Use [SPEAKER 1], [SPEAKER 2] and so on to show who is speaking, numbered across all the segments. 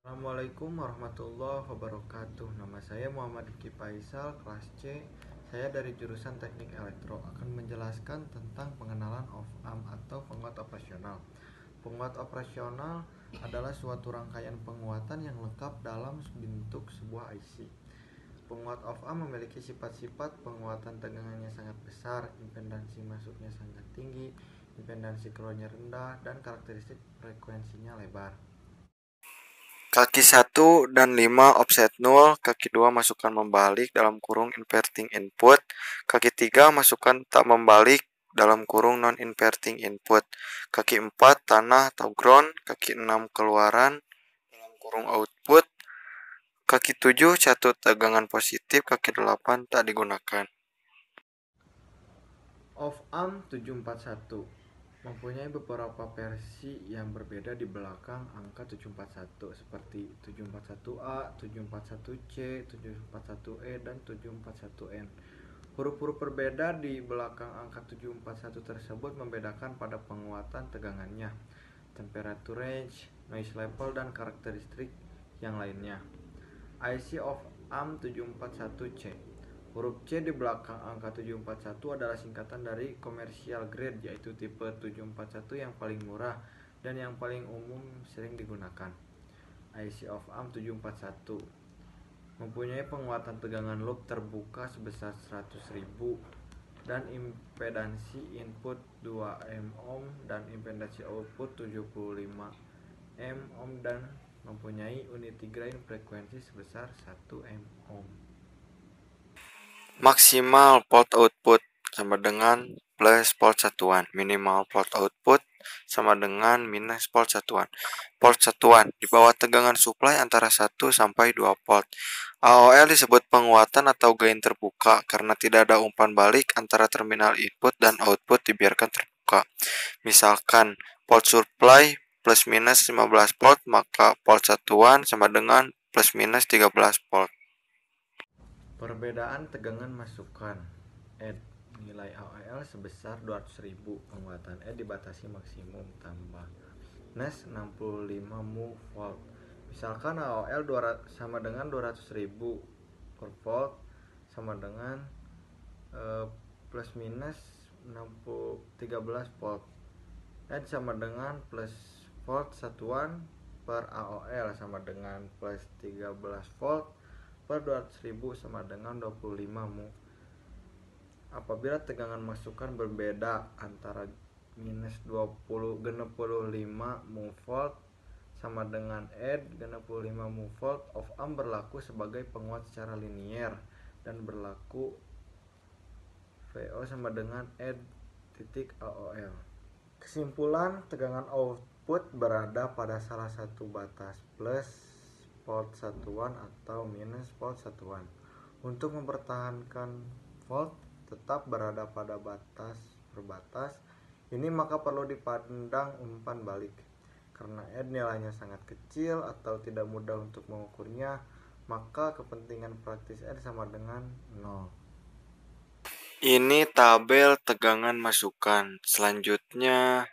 [SPEAKER 1] Assalamualaikum warahmatullahi wabarakatuh. Nama saya Muhammad Rifki Faisal, kelas C. Saya dari jurusan Teknik Elektro akan menjelaskan tentang pengenalan of-amp atau penguat operasional. Penguat operasional adalah suatu rangkaian penguatan yang lengkap dalam bentuk sebuah IC. Penguat of-amp memiliki sifat-sifat penguatan tegangannya sangat besar, impedansi masuknya sangat tinggi, impedansi keluarnya rendah, dan karakteristik frekuensinya lebar. Kaki 1 dan 5 offset 0, kaki 2 masukkan membalik dalam kurung inverting input, kaki 3 masukkan tak membalik dalam kurung non-inverting input, kaki 4 tanah atau ground, kaki 6 keluaran dalam kurung output, kaki 7 catut tegangan positif, kaki 8 tak digunakan. Of-amp 741 mempunyai beberapa versi yang berbeda di belakang angka 741 seperti 741A, 741C, 741E, dan 741N. Huruf-huruf berbeda di belakang angka 741 tersebut membedakan pada penguatan tegangannya, temperature range, noise level, dan karakteristik yang lainnya. IC of AMP 741C. Huruf C di belakang angka 741 adalah singkatan dari commercial grade, yaitu tipe 741 yang paling murah dan yang paling umum sering digunakan. IC of AMP 741 mempunyai penguatan tegangan loop terbuka sebesar 100.000 dan impedansi input 2 ohm dan impedansi output 75 ohm dan mempunyai unity gain frekuensi sebesar 1 ohm. Maksimal port output sama dengan plus port satuan, minimal port output sama dengan minus port satuan. Port satuan di bawah tegangan supply antara 1 sampai 2 volt. AOL disebut penguatan atau gain terbuka karena tidak ada umpan balik antara terminal input dan output dibiarkan terbuka. Misalkan port supply plus minus 15 volt, maka port satuan sama dengan plus minus 13 volt. Perbedaan tegangan masukan ED nilai AOL sebesar 200.000, penguatan ED dibatasi maksimum tambah NES 65 mV. Misalkan AOL sama dengan 200.000 per volt sama dengan plus minus 13 volt. ED sama dengan plus volt satuan per AOL sama dengan plus 13 volt per 200.000 sama dengan 25 mV. Apabila tegangan masukan berbeda antara minus 65 mV sama dengan ED 65 mV, of-amp berlaku sebagai penguat secara linier dan berlaku VO sama dengan ED titik AOL. Kesimpulan, tegangan output berada pada salah satu batas plus volt satuan atau minus volt satuan. Untuk mempertahankan volt tetap berada pada batas per batas ini, maka perlu dipandang umpan balik. Karena ED nilainya sangat kecil atau tidak mudah untuk mengukurnya, maka kepentingan praktis ED sama dengan 0. Ini tabel tegangan masukan. Selanjutnya,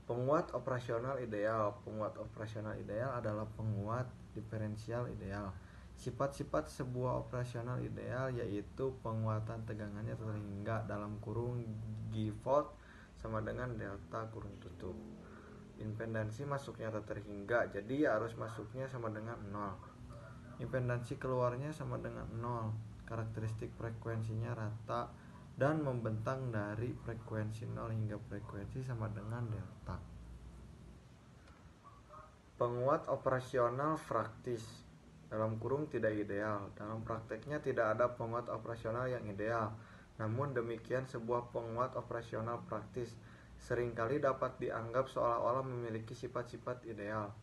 [SPEAKER 1] penguat operasional ideal. Penguat operasional ideal adalah penguat diferensial ideal. Sifat-sifat sebuah operasional ideal yaitu penguatan tegangannya terhingga dalam kurung G volt sama dengan delta kurung tutup. Impedansi masuknya terhingga, jadi arus masuknya sama dengan 0. Impedansi keluarnya sama dengan 0. Karakteristik frekuensinya rata dan membentang dari frekuensi 0 hingga frekuensi sama dengan delta. Penguat operasional praktis dalam kurung tidak ideal. Dalam prakteknya tidak ada penguat operasional yang ideal. Namun demikian, sebuah penguat operasional praktis seringkali dapat dianggap seolah-olah memiliki sifat-sifat ideal.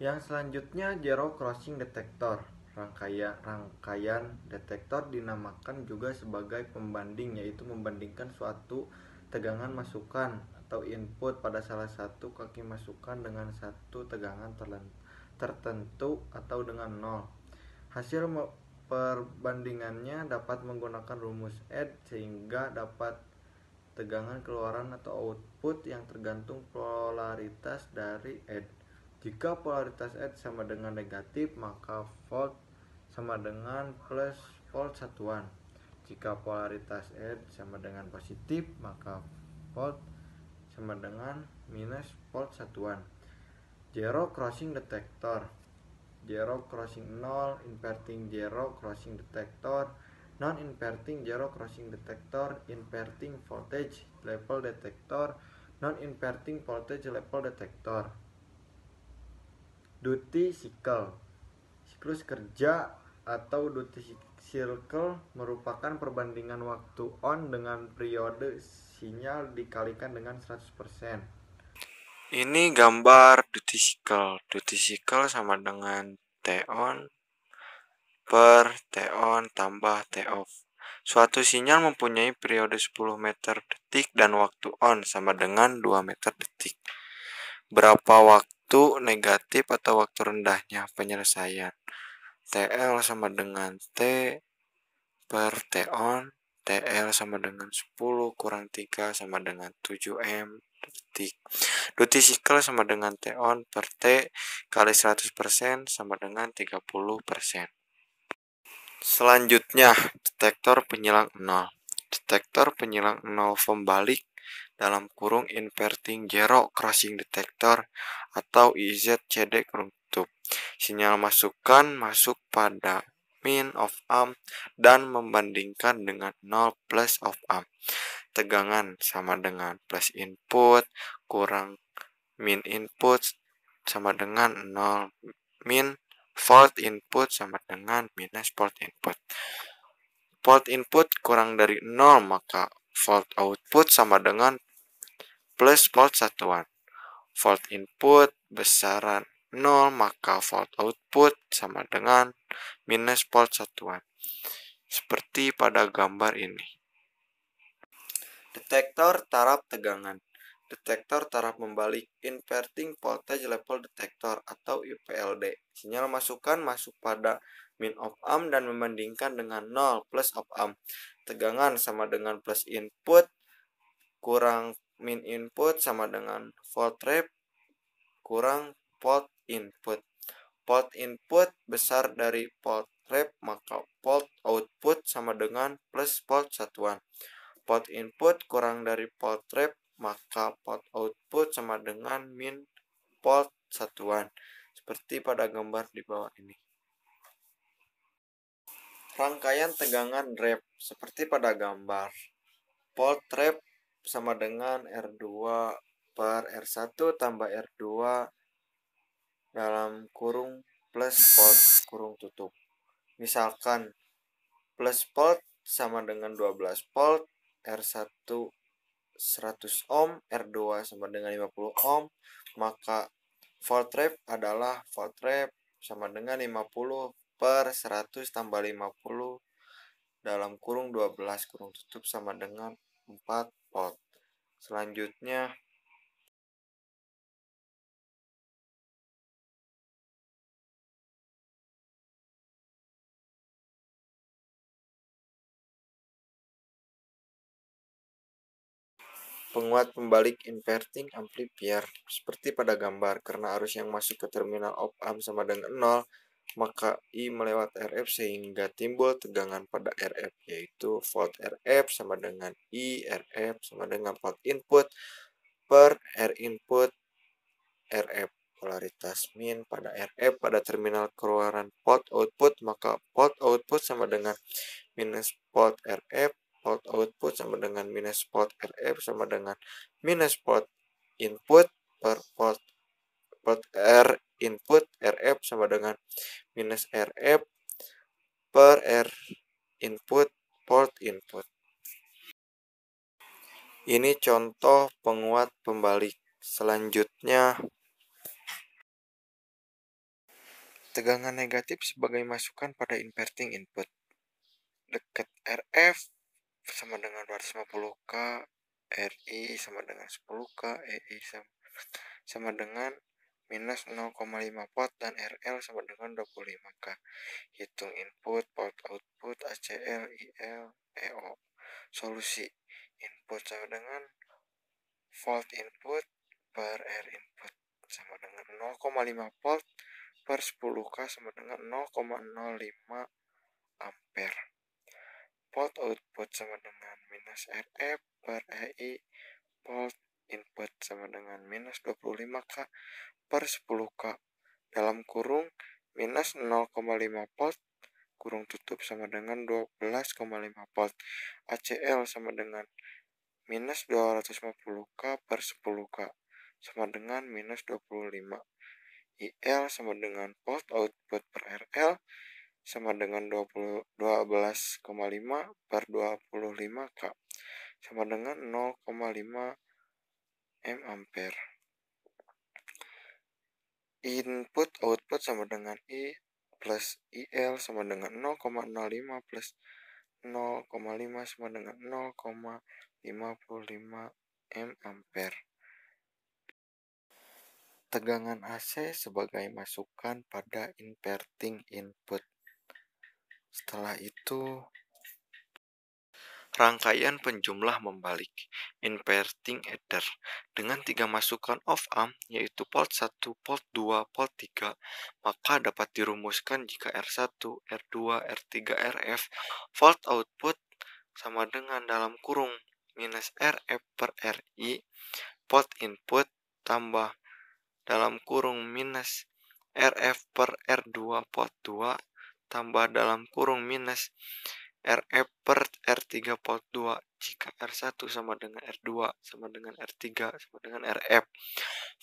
[SPEAKER 1] Yang selanjutnya, zero crossing detector. Rangkaian detektor dinamakan juga sebagai pembanding, yaitu membandingkan suatu tegangan masukan atau input pada salah satu kaki masukan dengan satu tegangan tertentu atau dengan 0. Hasil perbandingannya dapat menggunakan rumus ED sehingga dapat tegangan keluaran atau output yang tergantung polaritas dari ED. Jika polaritas Ed sama dengan negatif, maka volt sama dengan plus volt satuan. Jika polaritas Ed sama dengan positif, maka volt sama dengan minus volt satuan. Zero crossing detector. Zero crossing 0, inverting zero crossing detector, non inverting zero crossing detector, inverting voltage level detector, non inverting voltage level detector. Duty cycle. Siklus kerja atau duty cycle merupakan perbandingan waktu on dengan periode sinyal dikalikan dengan 100%. Ini gambar duty cycle. Duty cycle sama dengan T on per T on tambah T off. Suatu sinyal mempunyai periode 10 meter detik dan waktu on sama dengan 2 meter detik. Berapa waktu negatif atau waktu rendahnya penyelesaian? TL sama dengan T per T on. TL sama dengan 10 kurang 3 sama dengan 7M detik. Duty cycle sama dengan T on per T kali 100% sama dengan 30%. Selanjutnya, detektor penyilang 0. Detektor penyilang 0 pembalik dalam kurung inverting zero crossing detector atau IZCD kurung tutup. Sinyal masukan masuk pada min of amp dan membandingkan dengan 0 plus of amp. Tegangan sama dengan plus input kurang min input sama dengan 0 min volt input sama dengan minus volt input. Volt input kurang dari 0 maka volt output sama dengan plus volt satuan. Volt input besaran 0 maka volt output sama dengan minus volt satuan. Seperti pada gambar ini. Detektor taraf tegangan. Detektor taraf membalik inverting voltage level detector atau IVLD. Sinyal masukan masuk pada min of amp dan membandingkan dengan 0 plus of amp. Tegangan sama dengan plus input kurang min input sama dengan volt rep kurang volt input. Volt input besar dari volt rep maka volt output sama dengan plus volt satuan. Volt input kurang dari volt rep maka volt output sama dengan min volt satuan. Seperti pada gambar di bawah ini. Rangkaian tegangan rep seperti pada gambar. Volt rep sama dengan R2 per R1 tambah R2 dalam kurung plus volt kurung tutup. Misalkan plus volt sama dengan 12 volt, R1 100 ohm, R2 sama dengan 50 ohm, maka volt rep adalah volt rep sama dengan 50 per 100 tambah 50 dalam kurung 12 kurung tutup sama dengan 4 volt. Selanjutnya, penguat pembalik inverting amplifier seperti pada gambar. Karena arus yang masuk ke terminal op amp sama dengan 0, maka I melewat RF sehingga timbul tegangan pada RF, yaitu volt RF sama dengan I RF sama dengan volt input per R input RF. Polaritas min pada RF pada terminal keluaran volt output, maka volt output sama dengan minus volt RF, volt output sama dengan minus volt RF sama dengan minus volt input per volt R input RF sama dengan minus RF per R input volt input. Ini contoh penguat pembalik. Selanjutnya, tegangan negatif sebagai masukan pada inverting input. Dekat RF sama dengan 250K, RI sama dengan 10K, EI sama dengan minus 0,5 volt dan RL sama dengan 25K. Hitung input, volt output, ACL, IL, EO. Solusi input sama dengan volt input per R input. sama dengan 0,5 volt per 10K sama dengan 0,05 ampere. Volt output sama dengan minus RF per EI. Volt input sama dengan minus 25K per 10K dalam kurung minus 0,5 volt kurung tutup sama dengan 12,5 volt. ACL sama dengan minus 250K per 10K sama dengan minus 25. IL sama dengan volt output per RL sama dengan 12,5 per 25K sama dengan 0,5 M ampere. Input output sama dengan I plus IL sama dengan 0,05 plus 0,5 sama dengan 0,55 M ampere. Tegangan AC sebagai masukan pada inverting input. Setelah itu, rangkaian penjumlah membalik, inverting adder, dengan 3 masukan off-amp, yaitu port 1, port 2, port 3, maka dapat dirumuskan jika R1, R2, R3, RF, volt output sama dengan dalam kurung minus RF per RI, port input tambah dalam kurung minus RF per R2 port 2 tambah dalam kurung minus RF per R3 port 2 jika R1 sama dengan R2 sama dengan R3 sama dengan RF.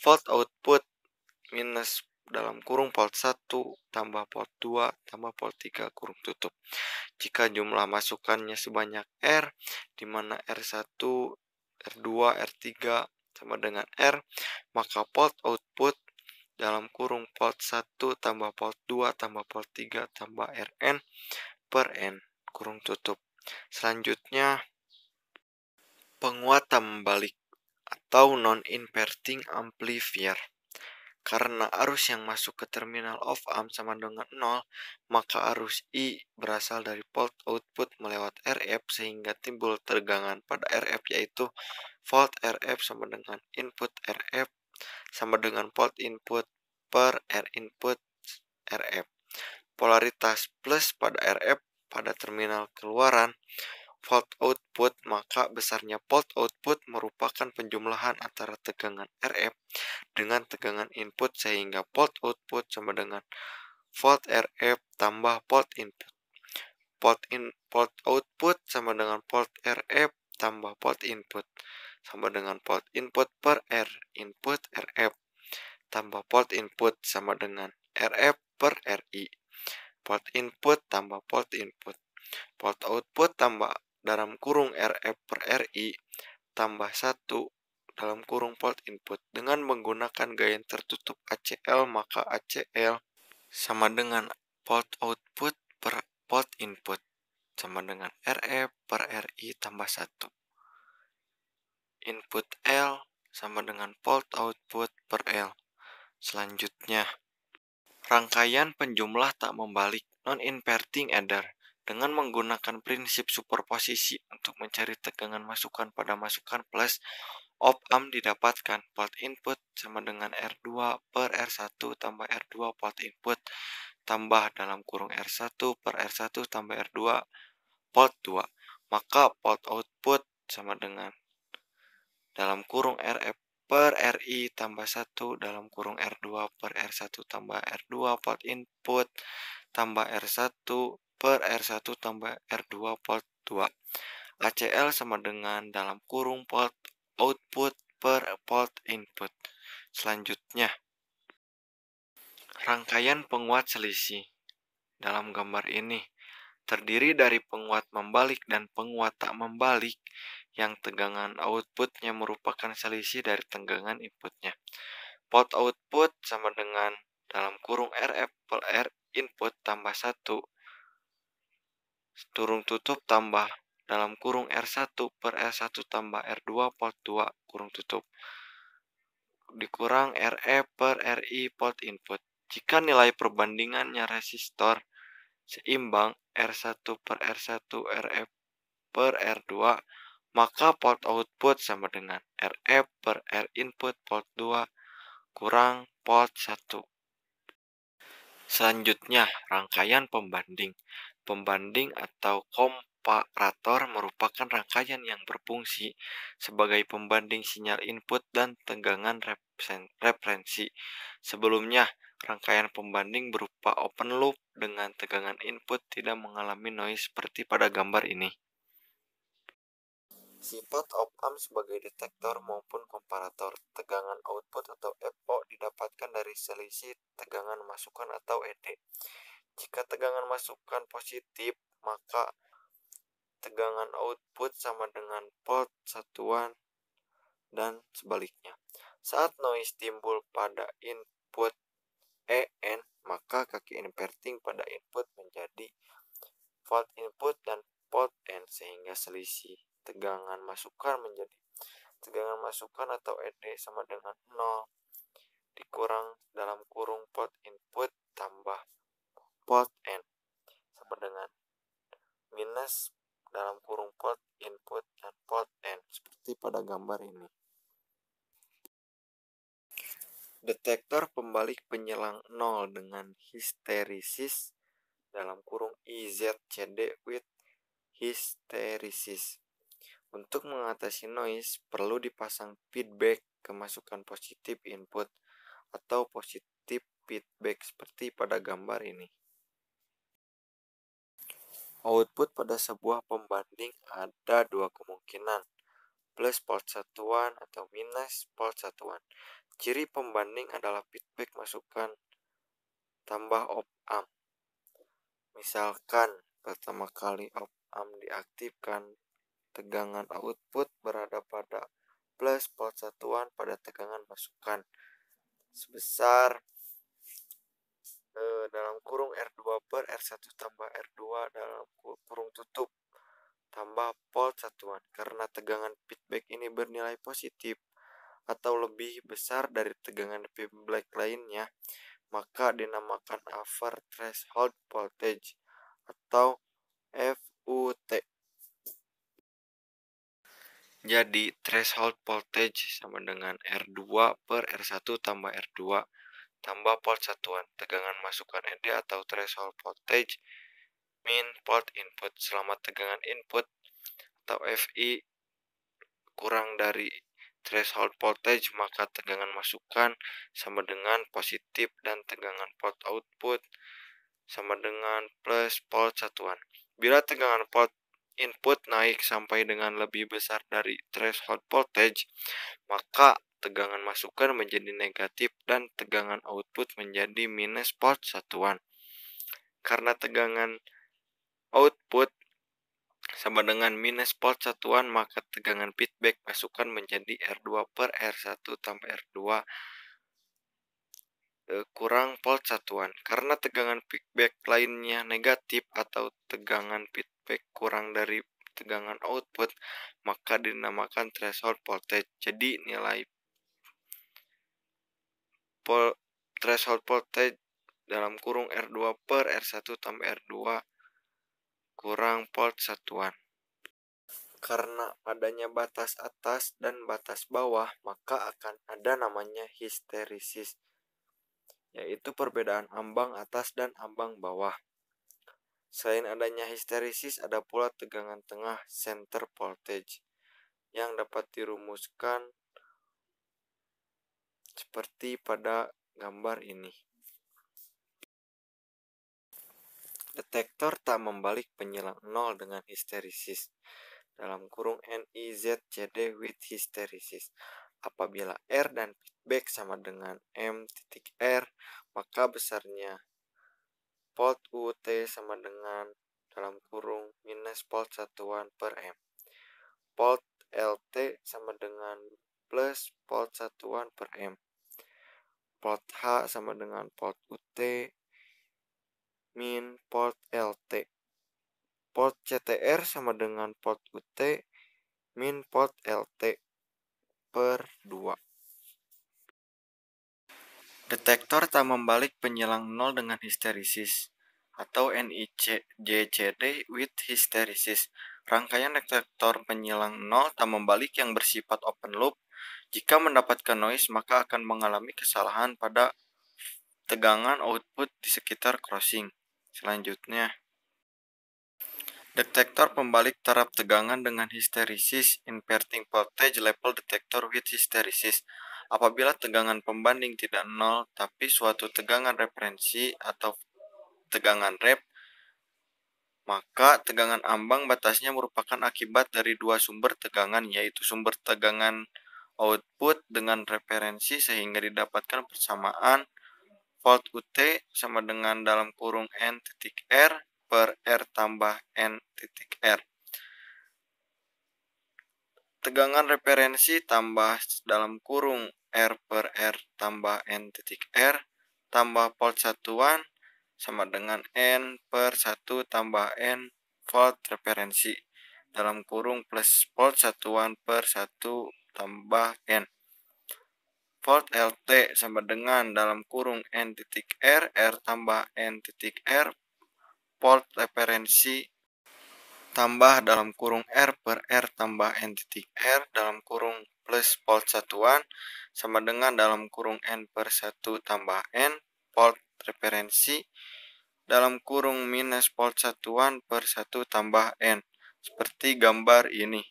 [SPEAKER 1] Volt output minus dalam kurung port 1 tambah port 2 tambah port 3 kurung tutup. Jika jumlah masukannya sebanyak R, di mana R1, R2, R3 sama dengan R, maka port output dalam kurung port 1 tambah port 2 tambah port 3 tambah Rn per N kurung tutup. Selanjutnya, penguatan membalik atau non-inverting amplifier. Karena arus yang masuk ke terminal off-amp sama dengan 0, maka arus I berasal dari port output melewat RF sehingga timbul tegangan pada RF, yaitu volt RF sama dengan input RF sama dengan volt input per R input RF. Polaritas plus pada RF pada terminal keluaran volt output, maka besarnya volt output merupakan penjumlahan antara tegangan RF dengan tegangan input sehingga volt output sama dengan volt RF tambah volt input. Volt output sama dengan volt RF tambah volt input sama dengan volt input per R input RF tambah volt input sama dengan RF per RI. Volt input tambah volt input. Volt output tambah dalam kurung RF per RI tambah 1 dalam kurung volt input. Dengan menggunakan gain tertutup ACL, maka ACL sama dengan volt output per volt input sama dengan RF per RI tambah 1. Input L sama dengan volt output per L. Selanjutnya, rangkaian penjumlah tak membalik non-inverting adder dengan menggunakan prinsip superposisi untuk mencari tegangan masukan pada masukan plus op-amp didapatkan volt input sama dengan R2 per R1 tambah R2 volt input tambah dalam kurung R1 per R1 tambah R2 volt 2. Maka volt output sama dengan dalam kurung RF per RI tambah 1 dalam kurung R2 per R1 tambah R2 volt input tambah R1 per R1 tambah R2 volt 2. ACL sama dengan dalam kurung volt output per volt input. Selanjutnya, rangkaian penguat selisih. Dalam gambar ini, terdiri dari penguat membalik dan penguat tak membalik yang tegangan outputnya merupakan selisih dari tegangan inputnya. Volt output sama dengan dalam kurung RF per R input tambah 1 kurung tutup tambah dalam kurung R1 per R1 tambah R2 volt 2 kurung tutup dikurang RF per RI volt input. Jika nilai perbandingannya resistor seimbang R1 per R1 RF per R2, maka volt output sama dengan RF per R input volt 2 kurang port 1. Selanjutnya, rangkaian pembanding. Pembanding atau komparator merupakan rangkaian yang berfungsi sebagai pembanding sinyal input dan tegangan referensi. Sebelumnya, rangkaian pembanding berupa open loop dengan tegangan input tidak mengalami noise seperti pada gambar ini. Sifat op-amp sebagai detektor maupun komparator. Tegangan output atau FO didapatkan dari selisih tegangan masukan atau ED. Jika tegangan masukan positif, maka tegangan output sama dengan volt satuan dan sebaliknya. Saat noise timbul pada input EN, maka kaki inverting pada input menjadi volt input dan volt N, sehingga selisih tegangan masukan menjadi tegangan masukan atau ED sama dengan 0 dikurang dalam kurung volt input tambah volt N sama dengan minus dalam kurung volt input dan volt N, seperti pada gambar ini. Detektor pembalik penyelang 0 dengan histeresis dalam kurung IZCD with hysteresis. Untuk mengatasi noise, perlu dipasang feedback kemasukan positif input atau positif feedback seperti pada gambar ini. Output pada sebuah pembanding ada dua kemungkinan, plus volt satuan atau minus volt satuan. Ciri pembanding adalah feedback masukan tambah op-amp. Misalkan pertama kali op-amp diaktifkan, tegangan output berada pada plus volt satuan pada tegangan masukan sebesar dalam kurung R2 per R1 tambah R2 dalam kurung tutup tambah volt satuan. Karena tegangan feedback ini bernilai positif atau lebih besar dari tegangan feedback lainnya, maka dinamakan over threshold voltage atau FUT. Jadi, threshold voltage sama dengan R2 per R1 tambah R2 tambah volt satuan. Tegangan masukan ED atau threshold voltage min volt input. Selama tegangan input atau FI kurang dari threshold voltage, maka tegangan masukan sama dengan positif dan tegangan volt output sama dengan plus volt satuan. Bila tegangan volt input naik sampai dengan lebih besar dari threshold voltage, maka tegangan masukan menjadi negatif dan tegangan output menjadi minus volt satuan. Karena tegangan output sama dengan minus volt satuan, maka tegangan feedback masukan menjadi R2 per R1 tambah R2 kurang volt satuan. Karena tegangan feedback lainnya negatif atau tegangan feedback kurang dari tegangan output, maka dinamakan threshold voltage. Jadi nilai threshold voltage dalam kurung R2 per R1 tambah R2 kurang volt satuan. Karena adanya batas atas dan batas bawah, maka akan ada namanya histeresis, yaitu perbedaan ambang atas dan ambang bawah. Selain adanya histeresis, ada pula tegangan tengah center voltage yang dapat dirumuskan seperti pada gambar ini. Detektor tak membalik penyelang 0 dengan histeresis dalam kurung NIZCD with hysteresis. Apabila R dan feedback sama dengan M.R, maka besarnya volt UT sama dengan dalam kurung minus volt satuan per M. Volt LT sama dengan plus volt satuan per M. Volt H sama dengan volt UT min volt LT. Volt CTR sama dengan volt UT min volt LT per 2. Detektor tak membalik penyelang 0 dengan histeresis atau NIJCD with hysteresis. Rangkaian detektor penyelang 0 tak membalik yang bersifat open loop Jika mendapatkan noise, maka akan mengalami kesalahan pada tegangan output di sekitar crossing. Selanjutnya, detektor pembalik taraf tegangan dengan hysteresis, inverting voltage level detector with hysteresis. Apabila tegangan pembanding tidak nol, tapi suatu tegangan referensi atau tegangan rep, maka tegangan ambang batasnya merupakan akibat dari dua sumber tegangan, yaitu sumber tegangan output dengan referensi sehingga didapatkan persamaan volt UT sama dengan dalam kurung N titik R per R tambah N titik R. Tegangan referensi tambah dalam kurung R per R tambah N titik R tambah volt satuan sama dengan N per 1 tambah N volt referensi dalam kurung plus volt satuan per 1 tambah N. Volt LT sama dengan dalam kurung N titik R, R tambah N titik R, volt referensi tambah dalam kurung R per R tambah N titik R dalam kurung plus volt satuan sama dengan dalam kurung N per 1 tambah N volt referensi dalam kurung minus volt satuan per 1 tambah N, seperti gambar ini.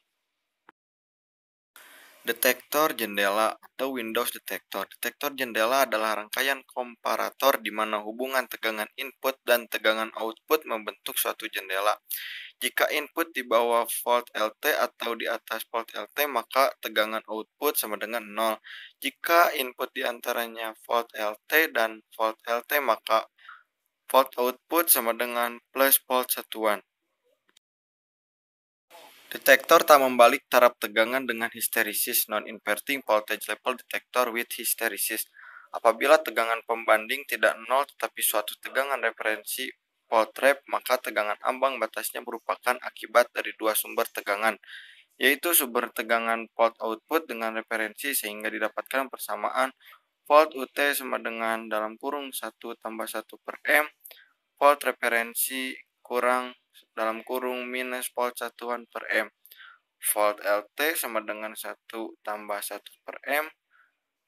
[SPEAKER 1] Detektor jendela atau Windows Detector. Detektor jendela adalah rangkaian komparator di mana hubungan tegangan input dan tegangan output membentuk suatu jendela. Jika input di bawah volt LT atau di atas volt LT, maka tegangan output sama dengan 0. Jika input di antaranya volt LT dan volt LT, maka volt output sama dengan plus volt satuan. Detektor tak membalik taraf tegangan dengan hysteresis, non-inverting voltage level detector with hysteresis. Apabila tegangan pembanding tidak nol tetapi suatu tegangan referensi volt rep, maka tegangan ambang batasnya merupakan akibat dari dua sumber tegangan, yaitu sumber tegangan volt output dengan referensi sehingga didapatkan persamaan volt UT sama dengan dalam kurung 1 tambah 1 per M, volt referensi kurang dalam kurung minus volt satuan per M. Volt LT sama dengan 1 tambah 1 per M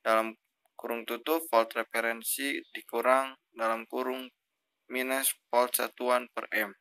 [SPEAKER 1] dalam kurung tutup volt referensi dikurang dalam kurung minus volt satuan per M.